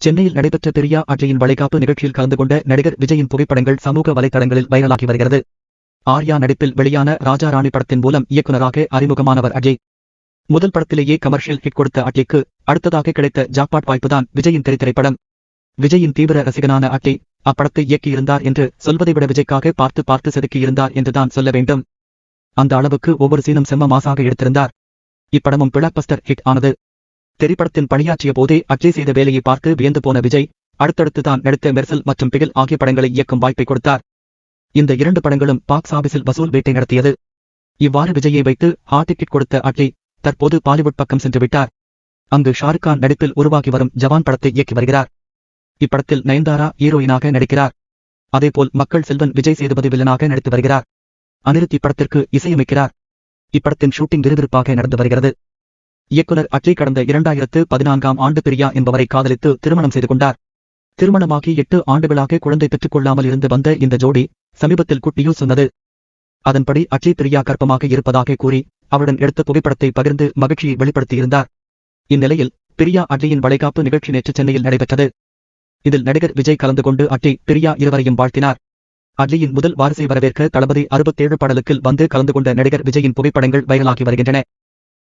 சென்னையில் நடைபெற்ற பிரியா அஜயின் வளைகாப்பு நிகழ்ச்சியில் கலந்து கொண்ட நடிகர் விஜயின் புகைப்படங்கள் சமூக வலைதளங்களில் வைரலாகி வருகிறது. ஆர்யா நடிப்பில் வெளியான ராஜா ராணி படத்தின் மூலம் இயக்குநராக அறிமுகமானவர் அஜய். முதல் படத்திலேயே கமர்ஷியல் ஹிட் கொடுத்த அஜய்க்கு அடுத்ததாக கிடைத்த ஜாக்பாட் வாய்ப்புதான் விஜயின் திரைப்படம். விஜயின் தீவிர ரசிகனான அஜய் அப்படத்தை இயக்கியிருந்தார் என்று சொல்வதை விட விஜய்க்காக பார்த்து பார்த்து செதுக்கியிருந்தார் என்றுதான் சொல்ல வேண்டும். அந்த அளவுக்கு ஒவ்வொரு சீனும் செம்ம மாசாக எடுத்திருந்தார். இப்படமும் பிளாக்பஸ்டர் ஹிட் ஆனது. திரைப்படத்தின் பணியாற்றிய போதே அஜய் செய்த வேலையை பார்த்து வியந்து போன விஜய் அடுத்தடுத்து தான் நடித்த மெர்சல் மற்றும் பிகில் ஆகிய படங்களை இயக்கும் வாய்ப்பை கொடுத்தார். இந்த 2 படங்களும் பாக்ஸ் ஆபீஸில் வசூல் வேட்டை நடத்தியது. இவ்வாறு விஜயை வைத்து ஹாட் டிக்கெட் கொடுத்த அஜய் தற்போது பாலிவுட் பக்கம் சென்று விட்டார். அங்கு ஷாருக் கான் நடிப்பில் உருவாகி வரும் ஜவான் படத்தை இயக்கி வருகிறார். இப்படத்தில் நயன்தாரா ஹீரோயினாக நடிக்கிறார். அதேபோல் மக்கள் செல்வன் விஜய் சேதுபதி வில்லனாக நடித்து வருகிறார். அனிருத் இப்படத்திற்கு இசையமைக்கிறார். இப்படத்தின் ஷூட்டிங் விறுவிறுப்பாக நடந்து வருகிறது. இயக்குனர் அஜய் கடந்த 2014ஆம் ஆண்டு பிரியா என்பவரை காதலித்து திருமணம் செய்து கொண்டார். திருமணமாகி 8 ஆண்டுகளாக குழந்தை பெற்றுக் கொள்ளாமல் இருந்து வந்த இந்த ஜோடி சமீபத்தில் குட்டியூ சொன்னது. அதன்படி அஜய் பிரியா கர்ப்பமாக இருப்பதாக கூறி அவருடன் எடுத்த புகைப்படத்தை பகிர்ந்து மகிழ்ச்சியை வெளிப்படுத்தியிருந்தார். இந்நிலையில் பிரியா அஜயின் வளைகாப்பு நிகழ்ச்சி நேற்று சென்னையில் நடைபெற்றது. இதில் நடிகர் விஜய் கலந்து கொண்டு அஜய் பிரியா இருவரையும் வாழ்த்தினார். அஜயின் முதல் வாரிசை வரவேற்க தளபதி 67 பாடலுக்கு வந்து கலந்து கொண்ட நடிகர் விஜயின் புகைப்படங்கள் வைரலாகி வருகின்றன.